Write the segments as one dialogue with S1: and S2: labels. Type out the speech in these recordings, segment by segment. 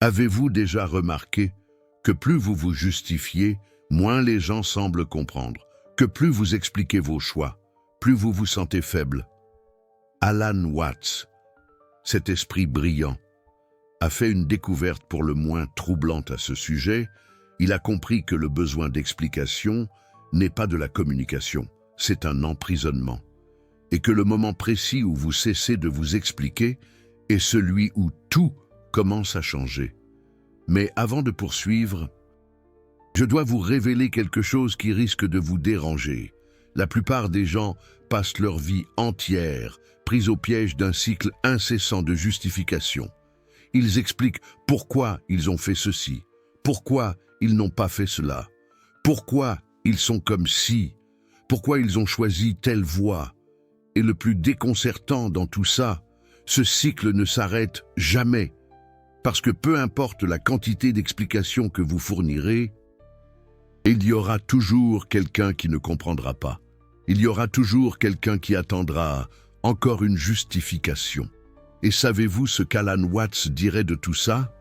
S1: Avez-vous déjà remarqué que plus vous vous justifiez, moins les gens semblent comprendre, que plus vous expliquez vos choix, plus vous vous sentez faible? Alan Watts, cet esprit brillant, a fait une découverte pour le moins troublante à ce sujet. Il a compris que le besoin d'explication n'est pas de la communication, c'est un emprisonnement. Et que le moment précis où vous cessez de vous expliquer est celui où tout commence à changer. Mais avant de poursuivre, je dois vous révéler quelque chose qui risque de vous déranger. La plupart des gens passent leur vie entière pris au piège d'un cycle incessant de justification. Ils expliquent pourquoi ils ont fait ceci, pourquoi ils n'ont pas fait cela, pourquoi ils sont comme ci, pourquoi ils ont choisi telle voie. Et le plus déconcertant dans tout ça, ce cycle ne s'arrête jamais, parce que peu importe la quantité d'explications que vous fournirez, il y aura toujours quelqu'un qui ne comprendra pas. Il y aura toujours quelqu'un qui attendra encore une justification. Et savez-vous ce qu'Alan Watts dirait de tout ça?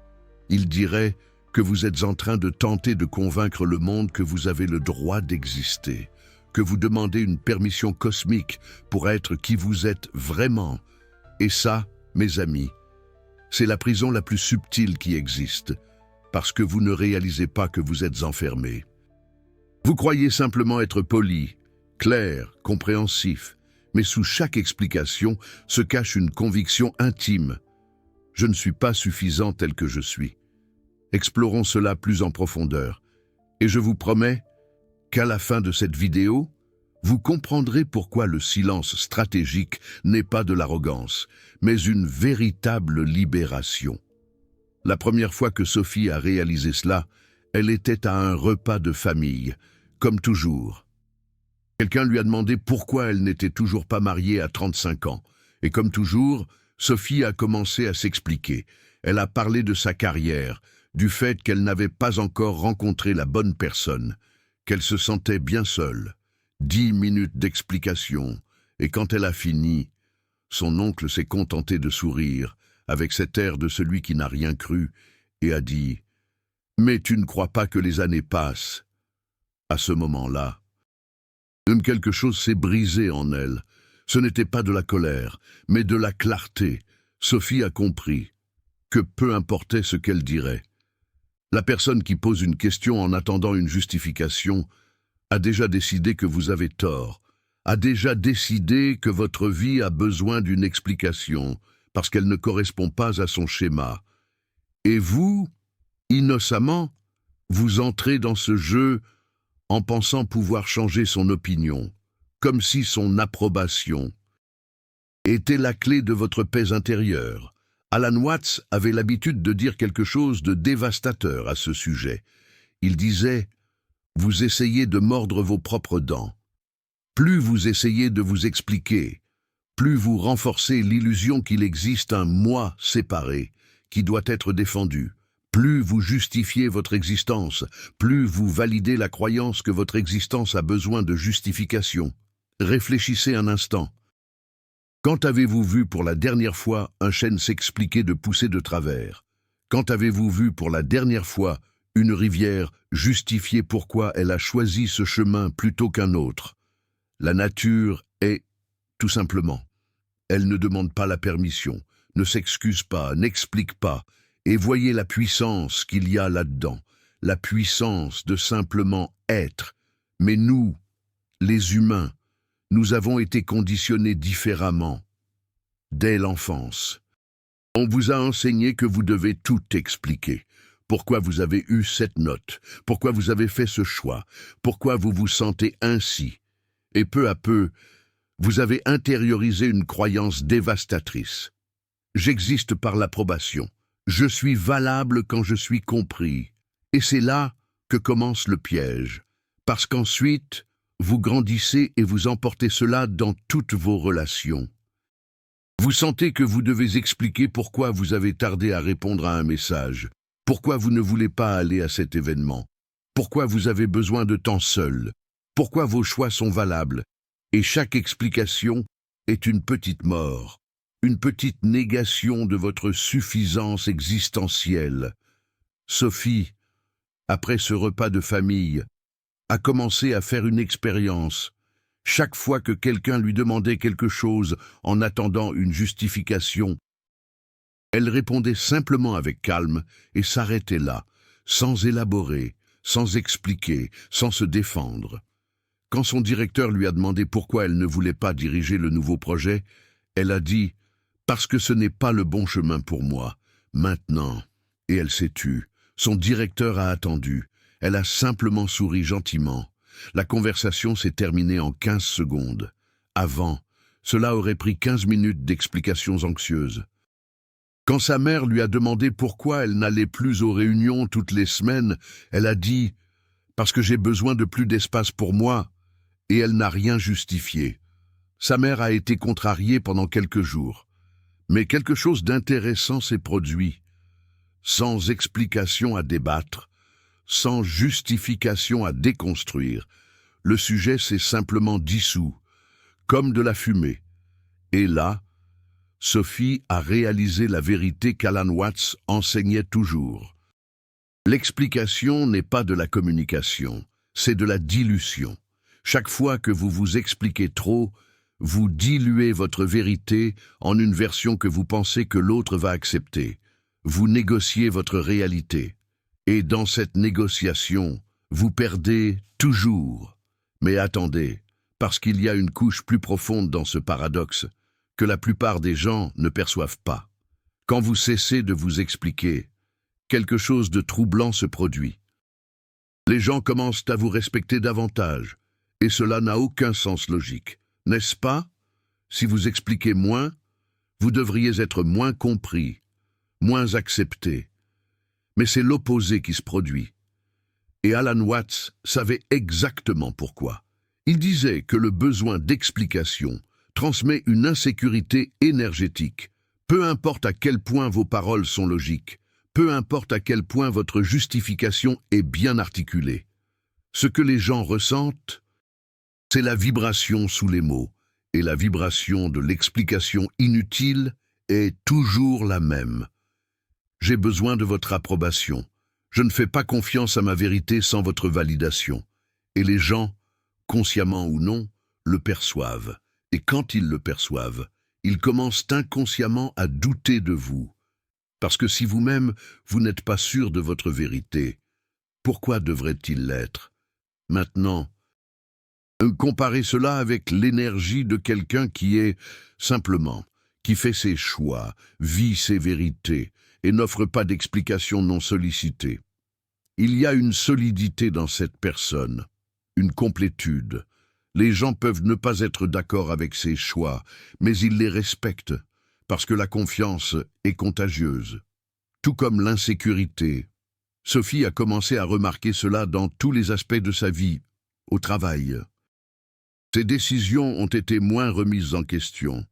S1: Il dirait que vous êtes en train de tenter de convaincre le monde que vous avez le droit d'exister, que vous demandez une permission cosmique pour être qui vous êtes vraiment. Et ça, mes amis, c'est la prison la plus subtile qui existe, parce que vous ne réalisez pas que vous êtes enfermé. Vous croyez simplement être poli, clair, compréhensif, mais sous chaque explication se cache une conviction intime. Je ne suis pas suffisant tel que je suis. Explorons cela plus en profondeur, et je vous promets qu'à la fin de cette vidéo, vous comprendrez pourquoi le silence stratégique n'est pas de l'arrogance, mais une véritable libération. La première fois que Sophie a réalisé cela, elle était à un repas de famille, comme toujours. Quelqu'un lui a demandé pourquoi elle n'était toujours pas mariée à 35 ans, et comme toujours, Sophie a commencé à s'expliquer. Elle a parlé de sa carrière, du fait qu'elle n'avait pas encore rencontré la bonne personne, qu'elle se sentait bien seule. 10 minutes d'explication, et quand elle a fini, son oncle s'est contenté de sourire, avec cet air de celui qui n'a rien cru, et a dit « Mais tu ne crois pas que les années passent ?» À ce moment-là, quelque chose s'est brisé en elle. Ce n'était pas de la colère, mais de la clarté. Sophie a compris que peu importait ce qu'elle dirait. La personne qui pose une question en attendant une justification a déjà décidé que vous avez tort, a déjà décidé que votre vie a besoin d'une explication, parce qu'elle ne correspond pas à son schéma. Et vous, innocemment, vous entrez dans ce jeu en pensant pouvoir changer son opinion, comme si son approbation était la clé de votre paix intérieure. Alan Watts avait l'habitude de dire quelque chose de dévastateur à ce sujet. Il disait « Vous essayez de mordre vos propres dents. Plus vous essayez de vous expliquer, plus vous renforcez l'illusion qu'il existe un moi séparé qui doit être défendu. Plus vous justifiez votre existence, plus vous validez la croyance que votre existence a besoin de justification. Réfléchissez un instant. Quand avez-vous vu pour la dernière fois un chêne s'expliquer de pousser de travers? Quand avez-vous vu pour la dernière fois une rivière justifier pourquoi elle a choisi ce chemin plutôt qu'un autre? La nature est, tout simplement. Elle ne demande pas la permission, ne s'excuse pas, n'explique pas. Et voyez la puissance qu'il y a là-dedans, la puissance de simplement être. Mais nous, les humains, nous avons été conditionnés différemment. Dès l'enfance, on vous a enseigné que vous devez tout expliquer. Pourquoi vous avez eu cette note, pourquoi vous avez fait ce choix, pourquoi vous vous sentez ainsi. Et peu à peu, vous avez intériorisé une croyance dévastatrice. J'existe par l'approbation. Je suis valable quand je suis compris. Et c'est là que commence le piège. Parce qu'ensuite, vous grandissez et vous emportez cela dans toutes vos relations. Vous sentez que vous devez expliquer pourquoi vous avez tardé à répondre à un message, pourquoi vous ne voulez pas aller à cet événement, pourquoi vous avez besoin de temps seul, pourquoi vos choix sont valables. Et chaque explication est une petite mort. Une petite négation de votre suffisance existentielle. Sophie, après ce repas de famille, a commencé à faire une expérience. Chaque fois que quelqu'un lui demandait quelque chose en attendant une justification, elle répondait simplement avec calme et s'arrêtait là, sans élaborer, sans expliquer, sans se défendre. Quand son directeur lui a demandé pourquoi elle ne voulait pas diriger le nouveau projet, elle a dit « Parce que ce n'est pas le bon chemin pour moi, maintenant ». Et elle s'est tue. Son directeur a attendu. Elle a simplement souri gentiment. La conversation s'est terminée en 15 secondes. Avant, cela aurait pris 15 minutes d'explications anxieuses. Quand sa mère lui a demandé pourquoi elle n'allait plus aux réunions toutes les semaines, elle a dit « Parce que j'ai besoin de plus d'espace pour moi », et elle n'a rien justifié. Sa mère a été contrariée pendant quelques jours. Mais quelque chose d'intéressant s'est produit. Sans explication à débattre, sans justification à déconstruire, le sujet s'est simplement dissous, comme de la fumée. Et là, Sophie a réalisé la vérité qu'Alan Watts enseignait toujours. L'explication n'est pas de la communication, c'est de la dilution. Chaque fois que vous vous expliquez trop, vous diluez votre vérité en une version que vous pensez que l'autre va accepter. Vous négociez votre réalité. Et dans cette négociation, vous perdez toujours. Mais attendez, parce qu'il y a une couche plus profonde dans ce paradoxe que la plupart des gens ne perçoivent pas. Quand vous cessez de vous expliquer, quelque chose de troublant se produit. Les gens commencent à vous respecter davantage, et cela n'a aucun sens logique. N'est-ce pas? Si vous expliquez moins, vous devriez être moins compris, moins accepté. Mais c'est l'opposé qui se produit. Et Alan Watts savait exactement pourquoi. Il disait que le besoin d'explication transmet une insécurité énergétique. Peu importe à quel point vos paroles sont logiques, peu importe à quel point votre justification est bien articulée. Ce que les gens ressentent, c'est la vibration sous les mots, et la vibration de l'explication inutile est toujours la même. J'ai besoin de votre approbation. Je ne fais pas confiance à ma vérité sans votre validation. Et les gens, consciemment ou non, le perçoivent. Et quand ils le perçoivent, ils commencent inconsciemment à douter de vous. Parce que si vous-même, vous n'êtes pas sûr de votre vérité, pourquoi devrait-il l'être? Maintenant, comparez cela avec l'énergie de quelqu'un qui est, simplement, qui fait ses choix, vit ses vérités, et n'offre pas d'explications non sollicitées. Il y a une solidité dans cette personne, une complétude. Les gens peuvent ne pas être d'accord avec ses choix, mais ils les respectent, parce que la confiance est contagieuse. Tout comme l'insécurité. Sophie a commencé à remarquer cela dans tous les aspects de sa vie, au travail. Ses décisions ont été moins remises en question,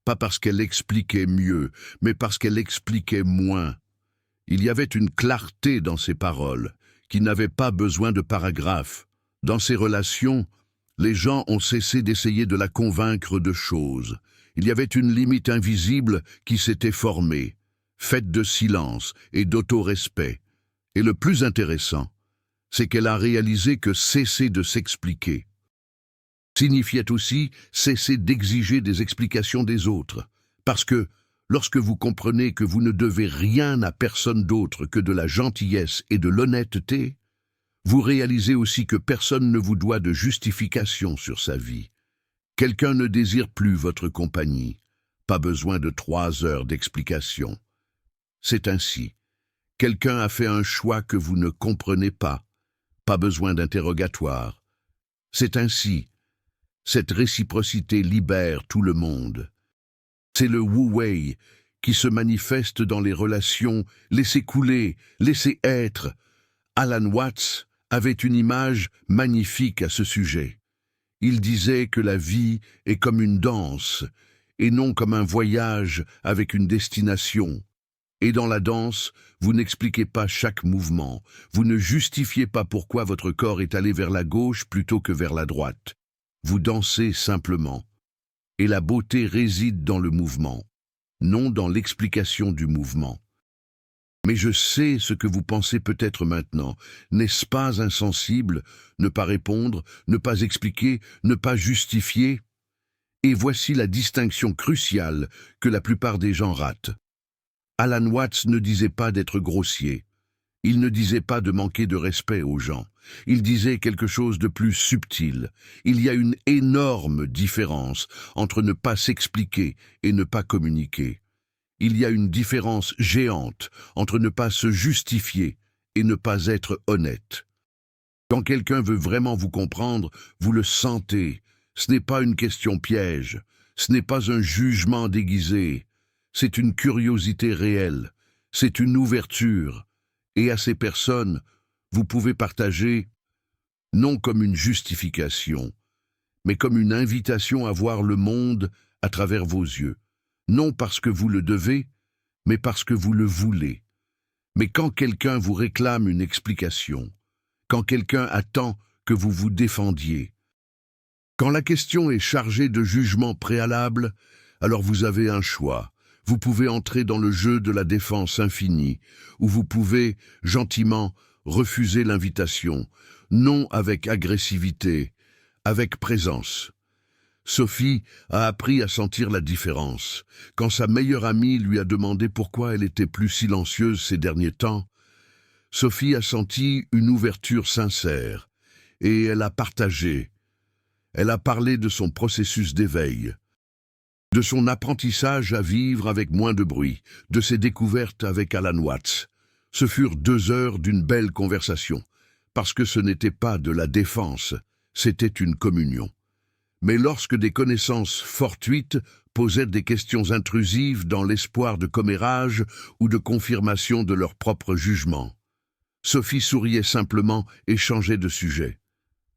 S1: pas parce qu'elle expliquait mieux, mais parce qu'elle expliquait moins. Il y avait une clarté dans ses paroles, qui n'avait pas besoin de paragraphes. Dans ses relations, les gens ont cessé d'essayer de la convaincre de choses. Il y avait une limite invisible qui s'était formée, faite de silence et d'auto-respect. Et le plus intéressant, c'est qu'elle a réalisé que cesser de s'expliquer signifiait aussi cesser d'exiger des explications des autres. Parce que, lorsque vous comprenez que vous ne devez rien à personne d'autre que de la gentillesse et de l'honnêteté, vous réalisez aussi que personne ne vous doit de justification sur sa vie. Quelqu'un ne désire plus votre compagnie. Pas besoin de 3 heures d'explication. C'est ainsi. Quelqu'un a fait un choix que vous ne comprenez pas. Pas besoin d'interrogatoire. C'est ainsi. Cette réciprocité libère tout le monde. C'est le wu-wei qui se manifeste dans les relations, laissez couler, laissez être. Alan Watts avait une image magnifique à ce sujet. Il disait que la vie est comme une danse, et non comme un voyage avec une destination. Et dans la danse, vous n'expliquez pas chaque mouvement, vous ne justifiez pas pourquoi votre corps est allé vers la gauche plutôt que vers la droite. Vous dansez simplement. Et la beauté réside dans le mouvement, non dans l'explication du mouvement. Mais je sais ce que vous pensez peut-être maintenant. N'est-ce pas insensible? Ne pas répondre, ne pas expliquer, ne pas justifier? Et voici la distinction cruciale que la plupart des gens ratent. Alan Watts ne disait pas d'être grossier. Il ne disait pas de manquer de respect aux gens. Il disait quelque chose de plus subtil. Il y a une énorme différence entre ne pas s'expliquer et ne pas communiquer. Il y a une différence géante entre ne pas se justifier et ne pas être honnête. Quand quelqu'un veut vraiment vous comprendre, vous le sentez. Ce n'est pas une question piège. Ce n'est pas un jugement déguisé. C'est une curiosité réelle. C'est une ouverture. Et à ces personnes, vous pouvez partager, non comme une justification, mais comme une invitation à voir le monde à travers vos yeux. Non parce que vous le devez, mais parce que vous le voulez. Mais quand quelqu'un vous réclame une explication, quand quelqu'un attend que vous vous défendiez, quand la question est chargée de jugement préalable, alors vous avez un choix. Vous pouvez entrer dans le jeu de la défense infinie, ou vous pouvez, gentiment, refuser l'invitation, non avec agressivité, avec présence. Sophie a appris à sentir la différence. Quand sa meilleure amie lui a demandé pourquoi elle était plus silencieuse ces derniers temps, Sophie a senti une ouverture sincère, et elle a partagé. Elle a parlé de son processus d'éveil, de son apprentissage à vivre avec moins de bruit, de ses découvertes avec Alan Watts. Ce furent 2 heures d'une belle conversation, parce que ce n'était pas de la défense, c'était une communion. Mais lorsque des connaissances fortuites posaient des questions intrusives dans l'espoir de commérage ou de confirmation de leur propre jugement, Sophie souriait simplement et changeait de sujet.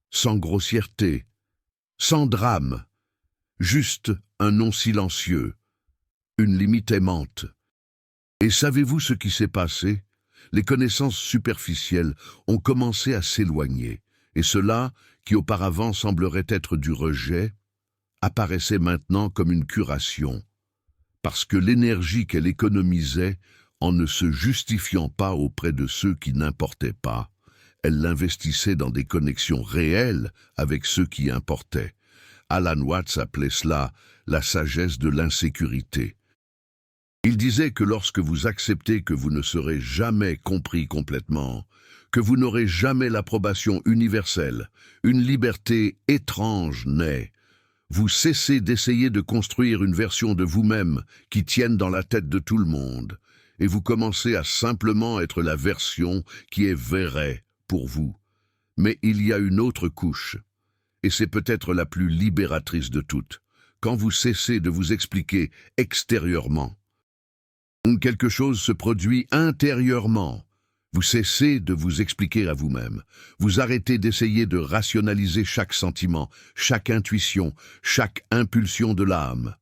S1: Sans grossièreté, sans drame, juste un non silencieux, une limite aimante. Et savez-vous ce qui s'est passé? Les connaissances superficielles ont commencé à s'éloigner, et cela, qui auparavant semblerait être du rejet, apparaissait maintenant comme une curation, parce que l'énergie qu'elle économisait, en ne se justifiant pas auprès de ceux qui n'importaient pas, elle l'investissait dans des connexions réelles avec ceux qui importaient. Alan Watts appelait cela la sagesse de l'insécurité. Il disait que lorsque vous acceptez que vous ne serez jamais compris complètement, que vous n'aurez jamais l'approbation universelle, une liberté étrange naît. Vous cessez d'essayer de construire une version de vous-même qui tienne dans la tête de tout le monde, et vous commencez à simplement être la version qui est vraie pour vous. Mais il y a une autre couche, et c'est peut-être la plus libératrice de toutes, quand vous cessez de vous expliquer extérieurement. Quelque chose se produit intérieurement. Vous cessez de vous expliquer à vous-même. Vous arrêtez d'essayer de rationaliser chaque sentiment, chaque intuition, chaque impulsion de l'âme.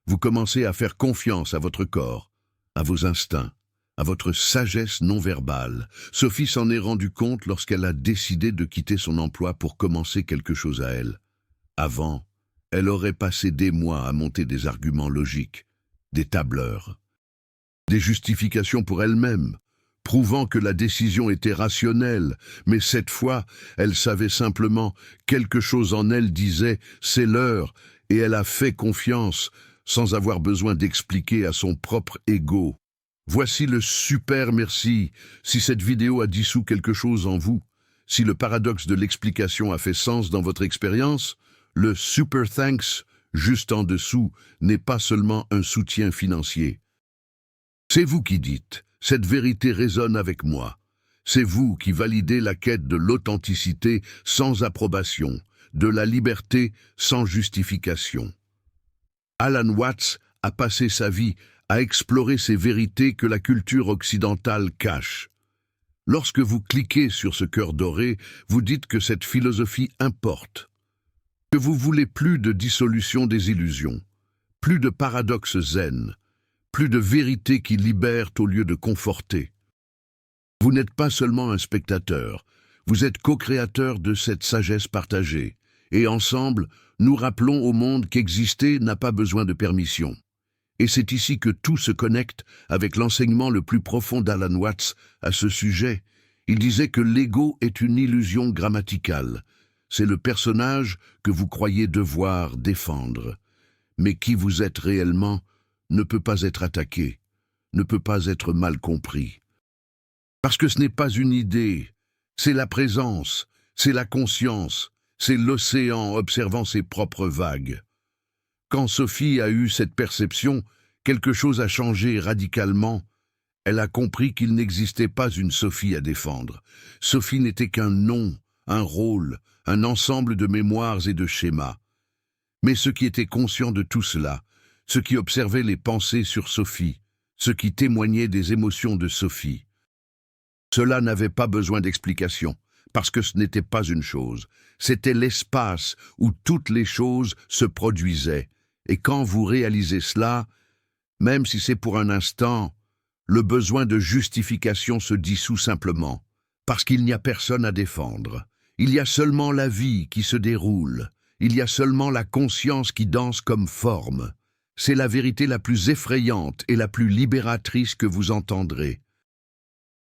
S1: Vous commencez à faire confiance à votre corps, à vos instincts, à votre sagesse non verbale. Sophie s'en est rendue compte lorsqu'elle a décidé de quitter son emploi pour commencer quelque chose à elle. Avant, elle aurait passé des mois à monter des arguments logiques, des tableurs, des justifications pour elle-même, prouvant que la décision était rationnelle, mais cette fois, elle savait simplement, quelque chose en elle disait « c'est l'heure » et elle a fait confiance, sans avoir besoin d'expliquer à son propre ego. Voici le super merci. Si cette vidéo a dissous quelque chose en vous, si le paradoxe de l'explication a fait sens dans votre expérience, le super thanks, juste en dessous, n'est pas seulement un soutien financier. C'est vous qui dites, cette vérité résonne avec moi. C'est vous qui validez la quête de l'authenticité sans approbation, de la liberté sans justification. Alan Watts a passé sa vie à explorer ces vérités que la culture occidentale cache. Lorsque vous cliquez sur ce cœur doré, vous dites que cette philosophie importe, que vous voulez plus de dissolution des illusions, plus de paradoxes zen, plus de vérité qui libèrent au lieu de conforter. Vous n'êtes pas seulement un spectateur, vous êtes co-créateur de cette sagesse partagée, et ensemble, nous rappelons au monde qu'exister n'a pas besoin de permission. Et c'est ici que tout se connecte avec l'enseignement le plus profond d'Alan Watts à ce sujet. Il disait que l'ego est une illusion grammaticale. C'est le personnage que vous croyez devoir défendre. Mais qui vous êtes réellement ne peut pas être attaqué, ne peut pas être mal compris. Parce que ce n'est pas une idée, c'est la présence, c'est la conscience, c'est l'océan observant ses propres vagues. Quand Sophie a eu cette perception, quelque chose a changé radicalement. Elle a compris qu'il n'existait pas une Sophie à défendre. Sophie n'était qu'un nom, un rôle, un ensemble de mémoires et de schémas. Mais ceux qui étaient conscients de tout cela, ceux qui observaient les pensées sur Sophie, ceux qui témoignaient des émotions de Sophie, cela n'avait pas besoin d'explication, parce que ce n'était pas une chose. C'était l'espace où toutes les choses se produisaient. Et quand vous réalisez cela, même si c'est pour un instant, le besoin de justification se dissout simplement, parce qu'il n'y a personne à défendre. Il y a seulement la vie qui se déroule. Il y a seulement la conscience qui danse comme forme. C'est la vérité la plus effrayante et la plus libératrice que vous entendrez.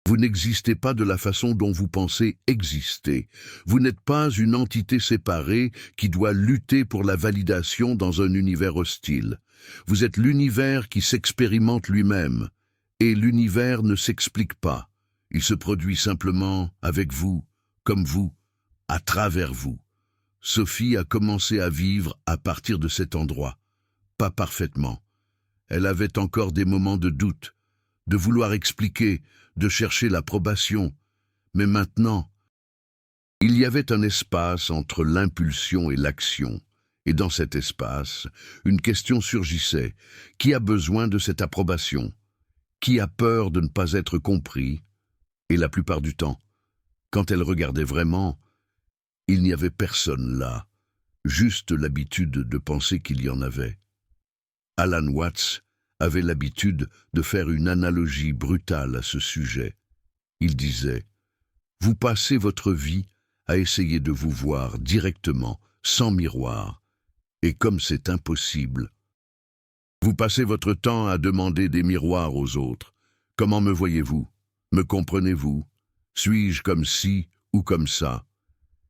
S1: Vous n'existez pas de la façon dont vous pensez exister. Vous n'êtes pas une entité séparée qui doit lutter pour la validation dans un univers hostile. Vous êtes l'univers qui s'expérimente lui-même. Et l'univers ne s'explique pas. Il se produit simplement avec vous, comme vous, à travers vous. Sophie a commencé à vivre à partir de cet endroit. Pas parfaitement. Elle avait encore des moments de doute, de vouloir expliquer, de chercher l'approbation. Mais maintenant, il y avait un espace entre l'impulsion et l'action. Et dans cet espace, une question surgissait. Qui a besoin de cette approbation? Qui a peur de ne pas être compris? Et la plupart du temps, quand elle regardait vraiment, il n'y avait personne là, juste l'habitude de penser qu'il y en avait. Alan Watts avait l'habitude de faire une analogie brutale à ce sujet. Il disait « Vous passez votre vie à essayer de vous voir directement, sans miroir, et comme c'est impossible, vous passez votre temps à demander des miroirs aux autres. Comment me voyez-vous? Me comprenez-vous? Suis-je comme ci ou comme ça?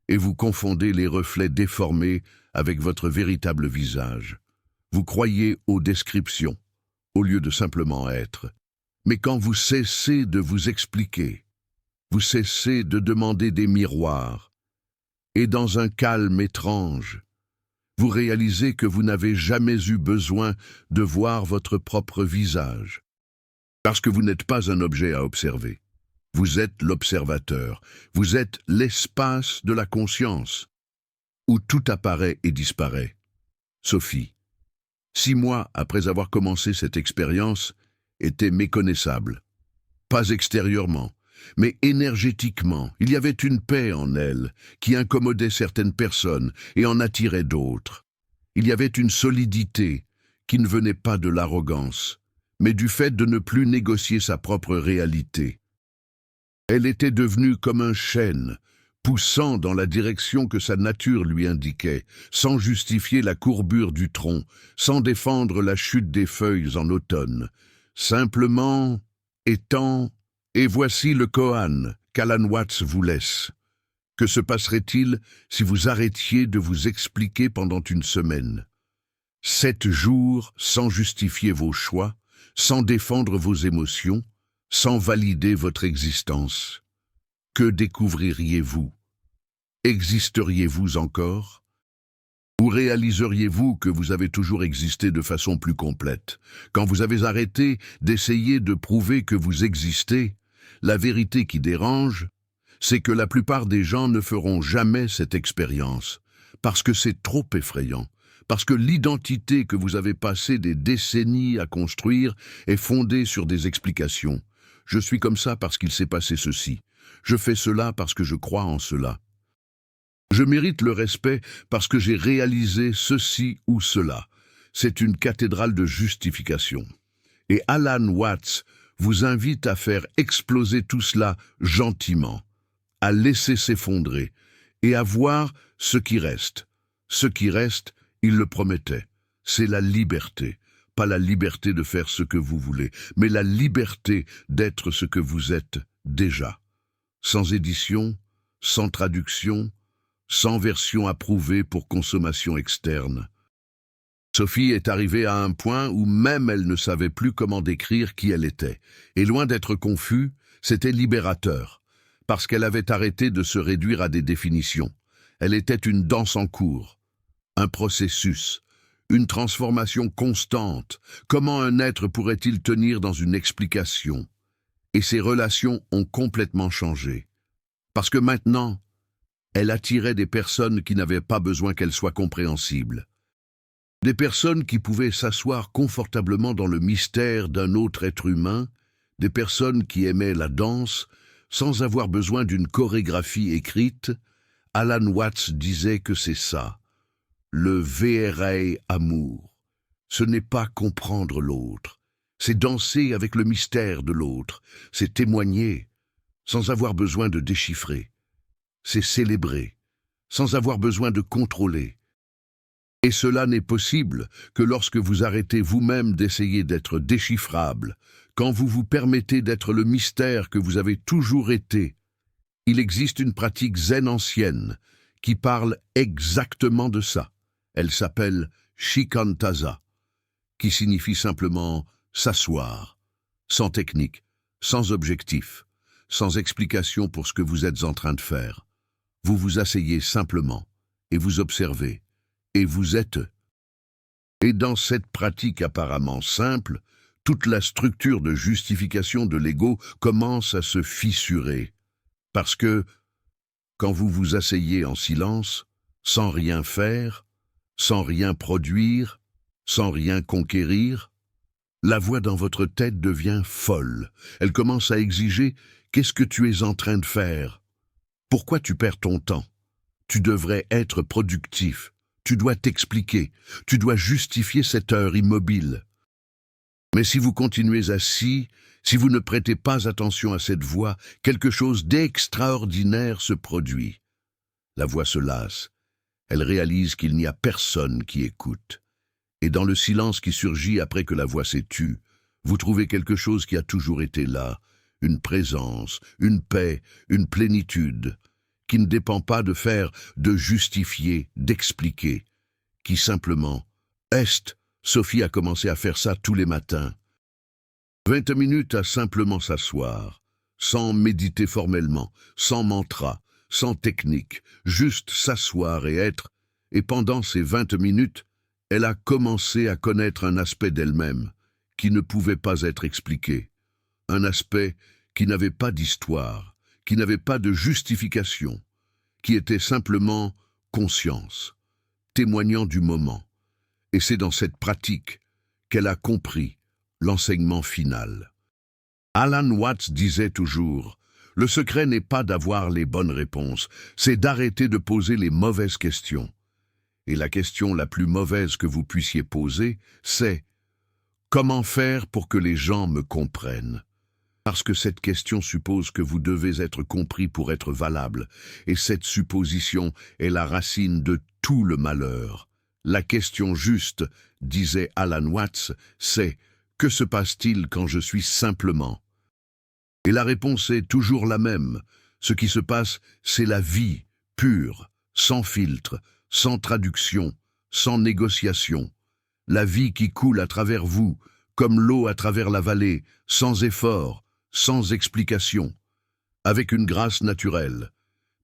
S1: Et vous confondez les reflets déformés avec votre véritable visage. Vous croyez aux descriptions, au lieu de simplement être. Mais quand vous cessez de vous expliquer, vous cessez de demander des miroirs, et dans un calme étrange, vous réalisez que vous n'avez jamais eu besoin de voir votre propre visage. Parce que vous n'êtes pas un objet à observer. Vous êtes l'observateur. Vous êtes l'espace de la conscience, où tout apparaît et disparaît. Sophie, 6 mois après avoir commencé cette expérience, était méconnaissable. Pas extérieurement, mais énergétiquement. Il y avait une paix en elle qui incommodait certaines personnes et en attirait d'autres. Il y avait une solidité qui ne venait pas de l'arrogance, mais du fait de ne plus négocier sa propre réalité. Elle était devenue comme un chêne, poussant dans la direction que sa nature lui indiquait, sans justifier la courbure du tronc, sans défendre la chute des feuilles en automne, simplement étant, et voici le koan qu'Alan Watts vous laisse. Que se passerait-il si vous arrêtiez de vous expliquer pendant une semaine? 7 jours sans justifier vos choix, sans défendre vos émotions, sans valider votre existence. Que découvririez-vous? Existeriez-vous encore? Ou réaliseriez-vous que vous avez toujours existé de façon plus complète? Quand vous avez arrêté d'essayer de prouver que vous existez, la vérité qui dérange, c'est que la plupart des gens ne feront jamais cette expérience, parce que c'est trop effrayant, parce que l'identité que vous avez passé des décennies à construire est fondée sur des explications. Je suis comme ça parce qu'il s'est passé ceci. Je fais cela parce que je crois en cela. Je mérite le respect parce que j'ai réalisé ceci ou cela. C'est une cathédrale de justification. Et Alan Watts vous invite à faire exploser tout cela gentiment, à laisser s'effondrer et à voir ce qui reste. Ce qui reste, il le promettait, c'est la liberté. pas la liberté de faire ce que vous voulez, mais la liberté d'être ce que vous êtes déjà. Sans édition, sans traduction, sans version approuvée pour consommation externe. Sophie est arrivée à un point où même elle ne savait plus comment décrire qui elle était. Et loin d'être confus, c'était libérateur, parce qu'elle avait arrêté de se réduire à des définitions. Elle était une danse en cours, un processus, une transformation constante. Comment un être pourrait-il tenir dans une explication? Et ses relations ont complètement changé. Parce que maintenant, elle attirait des personnes qui n'avaient pas besoin qu'elle soit compréhensible. Des personnes qui pouvaient s'asseoir confortablement dans le mystère d'un autre être humain, des personnes qui aimaient la danse, sans avoir besoin d'une chorégraphie écrite. Alan Watts disait que c'est ça, le vrai amour. Ce n'est pas comprendre l'autre, c'est danser avec le mystère de l'autre, c'est témoigner, sans avoir besoin de déchiffrer. C'est célébrer, sans avoir besoin de contrôler. Et cela n'est possible que lorsque vous arrêtez vous-même d'essayer d'être déchiffrable, quand vous vous permettez d'être le mystère que vous avez toujours été. Il existe une pratique zen ancienne qui parle exactement de ça. Elle s'appelle Shikantaza, qui signifie simplement s'asseoir, sans technique, sans objectif, sans explication pour ce que vous êtes en train de faire. Vous vous asseyez simplement et vous observez, et vous êtes. Et dans cette pratique apparemment simple, toute la structure de justification de l'ego commence à se fissurer. Parce que, quand vous vous asseyez en silence, sans rien faire, sans rien produire, sans rien conquérir, la voix dans votre tête devient folle. Elle commence à exiger « Qu'est-ce que tu es en train de faire? Pourquoi tu perds ton temps? Tu devrais être productif. Tu dois t'expliquer. Tu dois justifier cette heure immobile. » Mais si vous continuez assis, si vous ne prêtez pas attention à cette voix, quelque chose d'extraordinaire se produit. La voix se lasse. Elle réalise qu'il n'y a personne qui écoute. Et dans le silence qui surgit après que la voix s'est tue, vous trouvez quelque chose qui a toujours été là, une présence, une paix, une plénitude, qui ne dépend pas de faire, de justifier, d'expliquer, qui simplement est. Sophie a commencé à faire ça tous les matins. 20 minutes à simplement s'asseoir, sans méditer formellement, sans mantra, sans technique, juste s'asseoir et être. Et pendant ces 20 minutes, elle a commencé à connaître un aspect d'elle-même qui ne pouvait pas être expliqué, un aspect qui n'avait pas d'histoire, qui n'avait pas de justification, qui était simplement conscience, témoignant du moment. Et c'est dans cette pratique qu'elle a compris l'enseignement final. Alan Watts disait toujours « Le secret n'est pas d'avoir les bonnes réponses, c'est d'arrêter de poser les mauvaises questions. » Et la question la plus mauvaise que vous puissiez poser, c'est « Comment faire pour que les gens me comprennent ?» Parce que cette question suppose que vous devez être compris pour être valable, et cette supposition est la racine de tout le malheur. La question juste, disait Alan Watts, c'est « Que se passe-t-il quand je suis simplement ?» Et la réponse est toujours la même. Ce qui se passe, c'est la vie, pure, sans filtre, sans traduction, sans négociation. La vie qui coule à travers vous, comme l'eau à travers la vallée, sans effort, sans explication, avec une grâce naturelle.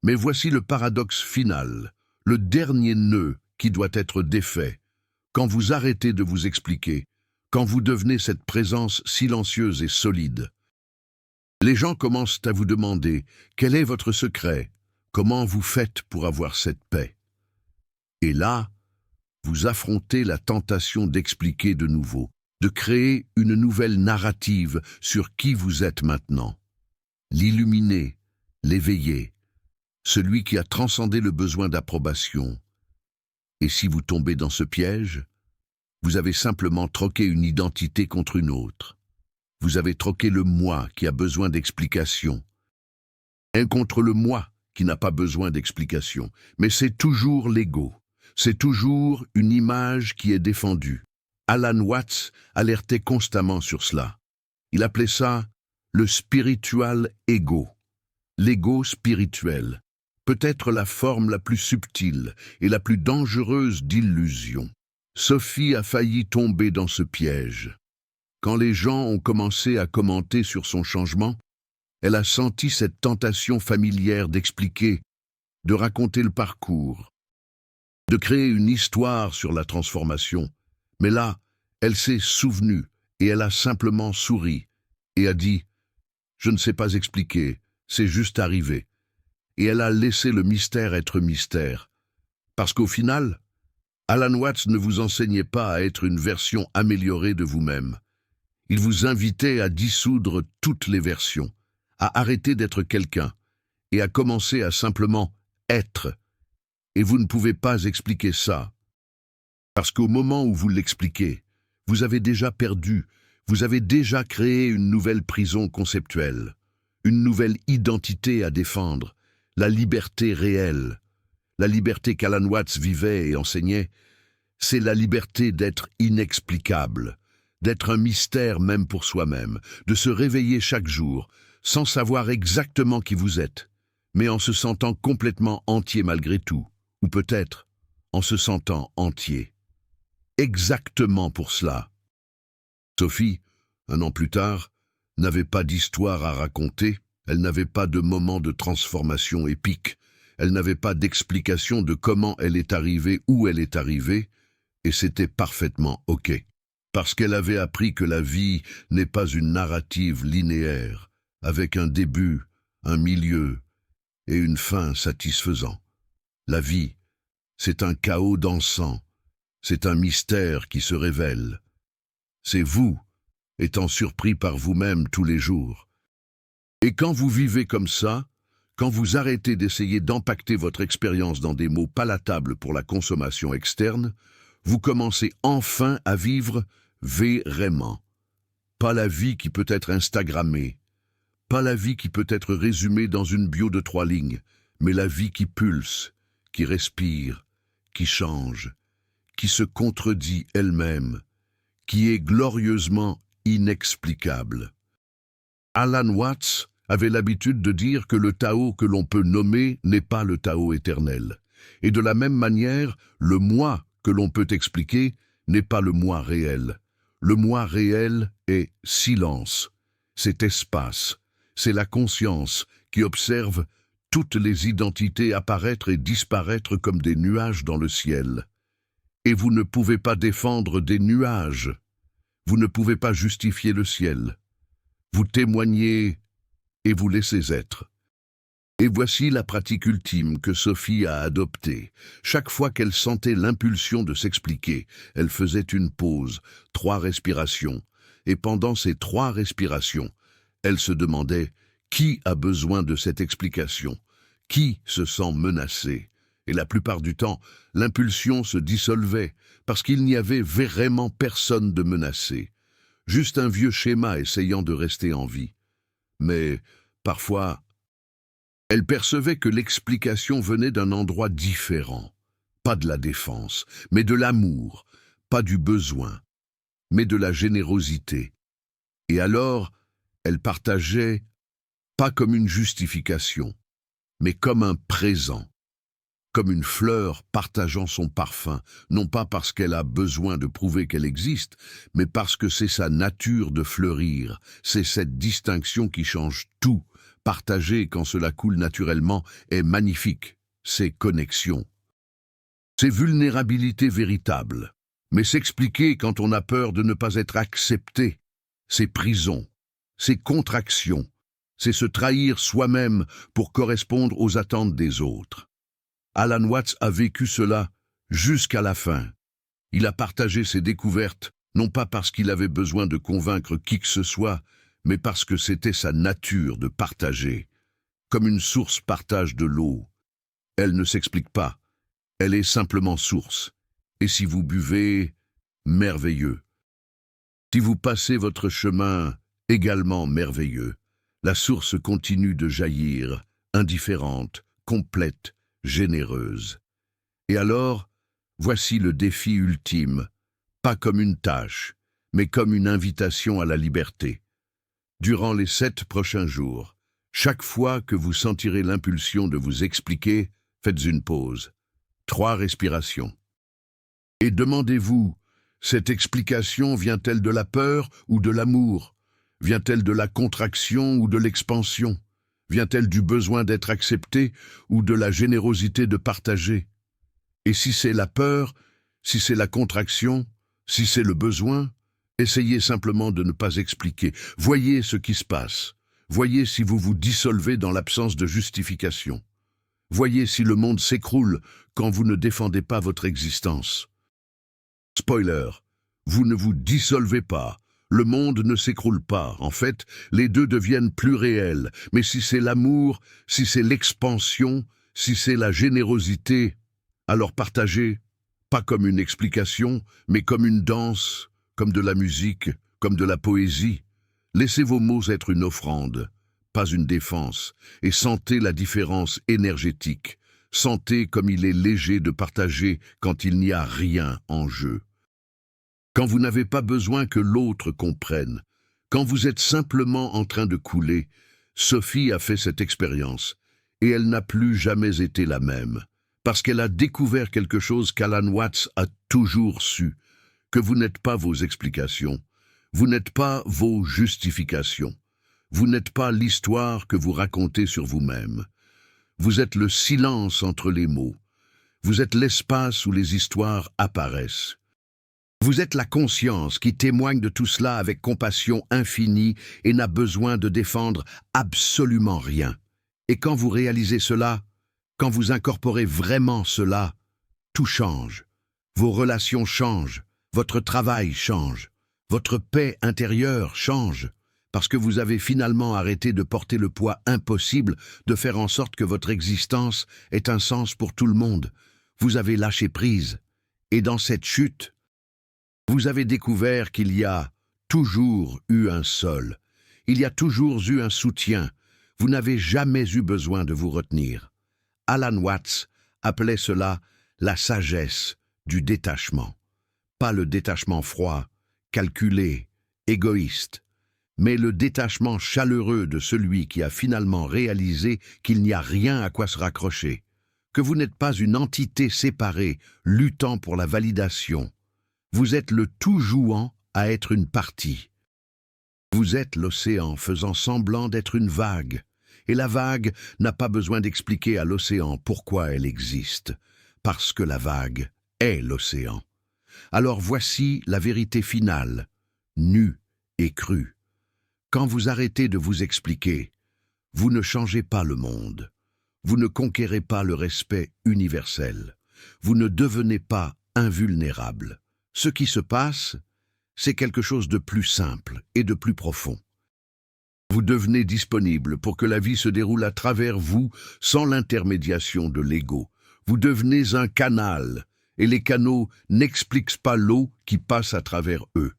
S1: Mais voici le paradoxe final, le dernier nœud qui doit être défait. Quand vous arrêtez de vous expliquer, quand vous devenez cette présence silencieuse et solide, les gens commencent à vous demander quel est votre secret, comment vous faites pour avoir cette paix. Et là, vous affrontez la tentation d'expliquer de nouveau, de créer une nouvelle narrative sur qui vous êtes maintenant. L'illuminer, l'éveiller, celui qui a transcendé le besoin d'approbation. Et si vous tombez dans ce piège, vous avez simplement troqué une identité contre une autre. Vous avez troqué le moi qui a besoin d'explication. Un contre le moi qui n'a pas besoin d'explication. Mais c'est toujours l'ego. C'est toujours une image qui est défendue. Alan Watts alertait constamment sur cela. Il appelait ça le spiritual ego, l'ego spirituel, peut-être la forme la plus subtile et la plus dangereuse d'illusion. Sophie a failli tomber dans ce piège. Quand les gens ont commencé à commenter sur son changement, elle a senti cette tentation familière d'expliquer, de raconter le parcours, de créer une histoire sur la transformation. Mais là, elle s'est souvenue et elle a simplement souri et a dit « Je ne sais pas expliquer, c'est juste arrivé ». Et elle a laissé le mystère être mystère. Parce qu'au final, Alan Watts ne vous enseignait pas à être une version améliorée de vous-même. Il vous invitait à dissoudre toutes les versions, à arrêter d'être quelqu'un et à commencer à simplement être. Et vous ne pouvez pas expliquer ça. Parce qu'au moment où vous l'expliquez, vous avez déjà perdu, vous avez déjà créé une nouvelle prison conceptuelle, une nouvelle identité à défendre, la liberté réelle. La liberté qu'Alan Watts vivait et enseignait, c'est la liberté d'être inexplicable, d'être un mystère même pour soi-même, de se réveiller chaque jour, sans savoir exactement qui vous êtes, mais en se sentant complètement entier malgré tout, ou peut-être en se sentant entier. Exactement pour cela. Sophie, 1 an plus tard, n'avait pas d'histoire à raconter, elle n'avait pas de moment de transformation épique, elle n'avait pas d'explication de comment elle est arrivée, où elle est arrivée, et c'était parfaitement OK. Parce qu'elle avait appris que la vie n'est pas une narrative linéaire, avec un début, un milieu et une fin satisfaisant. La vie, c'est un chaos dansant, c'est un mystère qui se révèle. C'est vous, étant surpris par vous-même tous les jours. Et quand vous vivez comme ça, quand vous arrêtez d'essayer d'empacter votre expérience dans des mots palatables pour la consommation externe, vous commencez enfin à vivre vraiment. Pas la vie qui peut être instagrammée, pas la vie qui peut être résumée dans une bio de 3 lignes, mais la vie qui pulse, qui respire, qui change, qui se contredit elle-même, qui est glorieusement inexplicable. Alan Watts avait l'habitude de dire que le Tao que l'on peut nommer n'est pas le Tao éternel. Et de la même manière, le moi que l'on peut expliquer n'est pas le moi réel. Le moi réel est silence, c'est espace, c'est la conscience qui observe toutes les identités apparaître et disparaître comme des nuages dans le ciel. Et vous ne pouvez pas défendre des nuages, vous ne pouvez pas justifier le ciel. Vous témoignez et vous laissez être. Et voici la pratique ultime que Sophie a adoptée. Chaque fois qu'elle sentait l'impulsion de s'expliquer, elle faisait une pause, 3 respirations. Et pendant ces 3 respirations, elle se demandait qui a besoin de cette explication, qui se sent menacé. Et la plupart du temps, l'impulsion se dissolvait parce qu'il n'y avait vraiment personne de menacé. Juste un vieux schéma essayant de rester en vie. Mais, parfois, elle percevait que l'explication venait d'un endroit différent. Pas de la défense, mais de l'amour, pas du besoin, mais de la générosité. Et alors, elle partageait, pas comme une justification, mais comme un présent, comme une fleur partageant son parfum, non pas parce qu'elle a besoin de prouver qu'elle existe, mais parce que c'est sa nature de fleurir, c'est cette distinction qui change tout. Partager quand cela coule naturellement est magnifique, c'est connexion. C'est vulnérabilité véritable, mais s'expliquer quand on a peur de ne pas être accepté, c'est prison, c'est contraction, c'est se trahir soi-même pour correspondre aux attentes des autres. Alan Watts a vécu cela jusqu'à la fin. Il a partagé ses découvertes, non pas parce qu'il avait besoin de convaincre qui que ce soit, mais parce que c'était sa nature de partager. Comme une source partage de l'eau. Elle ne s'explique pas, elle est simplement source. Et si vous buvez, merveilleux. Si vous passez votre chemin, également merveilleux. La source continue de jaillir, indifférente, complète, généreuse. Et alors, voici le défi ultime. pas comme une tâche, mais comme une invitation à la liberté. Durant les 7 prochains jours, chaque fois que vous sentirez l'impulsion de vous expliquer, faites une pause. 3 respirations. Et demandez-vous, cette explication vient-elle de la peur ou de l'amour? Vient-elle de la contraction ou de l'expansion? Vient-elle du besoin d'être accepté ou de la générosité de partager? Et si c'est la peur, si c'est la contraction, si c'est le besoin, essayez simplement de ne pas expliquer. Voyez ce qui se passe. Voyez si vous vous dissolvez dans l'absence de justification. Voyez si le monde s'écroule quand vous ne défendez pas votre existence. Spoiler, vous ne vous dissolvez pas. Le monde ne s'écroule pas. En fait, les deux deviennent plus réels. Mais si c'est l'amour, si c'est l'expansion, si c'est la générosité, alors partagez, pas comme une explication, mais comme une danse, comme de la musique, comme de la poésie. Laissez vos mots être une offrande, pas une défense, et sentez la différence énergétique. Sentez comme il est léger de partager quand il n'y a rien en jeu. Quand vous n'avez pas besoin que l'autre comprenne, quand vous êtes simplement en train de couler, Sophie a fait cette expérience, et elle n'a plus jamais été la même, parce qu'elle a découvert quelque chose qu'Alan Watts a toujours su, que vous n'êtes pas vos explications, vous n'êtes pas vos justifications, vous n'êtes pas l'histoire que vous racontez sur vous-même. Vous êtes le silence entre les mots, vous êtes l'espace où les histoires apparaissent. Vous êtes la conscience qui témoigne de tout cela avec compassion infinie et n'a besoin de défendre absolument rien. Et quand vous réalisez cela, quand vous incorporez vraiment cela, tout change. Vos relations changent, votre travail change, votre paix intérieure change, parce que vous avez finalement arrêté de porter le poids impossible de faire en sorte que votre existence ait un sens pour tout le monde. Vous avez lâché prise. Et dans cette chute, vous avez découvert qu'il y a toujours eu un sol. Il y a toujours eu un soutien. Vous n'avez jamais eu besoin de vous retenir. Alan Watts appelait cela la sagesse du détachement. Pas le détachement froid, calculé, égoïste, mais le détachement chaleureux de celui qui a finalement réalisé qu'il n'y a rien à quoi se raccrocher, que vous n'êtes pas une entité séparée luttant pour la validation. Vous êtes le tout jouant à être une partie. Vous êtes l'océan faisant semblant d'être une vague, et la vague n'a pas besoin d'expliquer à l'océan pourquoi elle existe, parce que la vague est l'océan. Alors voici la vérité finale, nue et crue. Quand vous arrêtez de vous expliquer, vous ne changez pas le monde. Vous ne conquérez pas le respect universel. Vous ne devenez pas invulnérable. Ce qui se passe, c'est quelque chose de plus simple et de plus profond. Vous devenez disponible pour que la vie se déroule à travers vous sans l'intermédiation de l'ego. Vous devenez un canal, et les canaux n'expliquent pas l'eau qui passe à travers eux.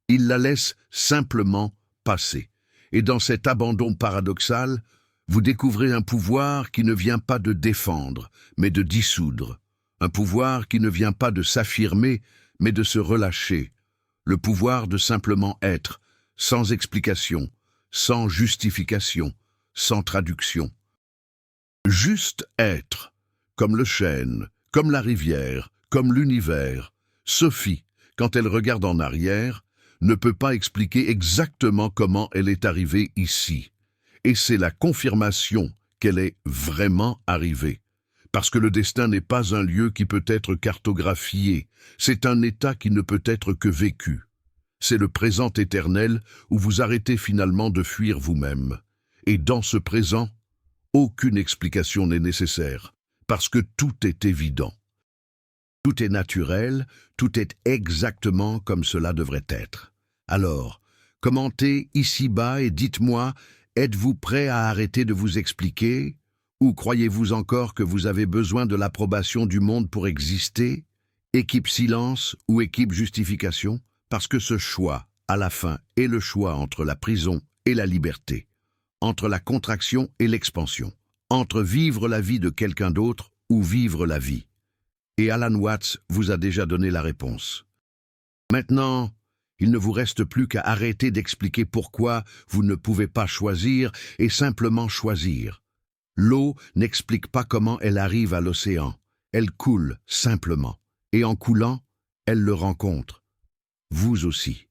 S1: Ils la laissent simplement passer. Et dans cet abandon paradoxal, vous découvrez un pouvoir qui ne vient pas de défendre, mais de dissoudre. Un pouvoir qui ne vient pas de s'affirmer, mais de se relâcher, le pouvoir de simplement être, sans explication, sans justification, sans traduction. Juste être, comme le chêne, comme la rivière, comme l'univers. Sophie, quand elle regarde en arrière, ne peut pas expliquer exactement comment elle est arrivée ici. Et c'est la confirmation qu'elle est vraiment arrivée. Parce que le destin n'est pas un lieu qui peut être cartographié, c'est un état qui ne peut être que vécu. C'est le présent éternel où vous arrêtez finalement de fuir vous-même. Et dans ce présent, aucune explication n'est nécessaire, parce que tout est évident. Tout est naturel, tout est exactement comme cela devrait être. Alors, commentez ici-bas et dites-moi, êtes-vous prêt à arrêter de vous expliquer ? Ou croyez-vous encore que vous avez besoin de l'approbation du monde pour exister? Équipe silence ou équipe justification? Parce que ce choix, à la fin, est le choix entre la prison et la liberté, entre la contraction et l'expansion, entre vivre la vie de quelqu'un d'autre ou vivre la vie. Et Alan Watts vous a déjà donné la réponse. Maintenant, il ne vous reste plus qu'à arrêter d'expliquer pourquoi vous ne pouvez pas choisir et simplement choisir. L'eau n'explique pas comment elle arrive à l'océan. Elle coule simplement. Et en coulant, elle le rencontre. Vous aussi.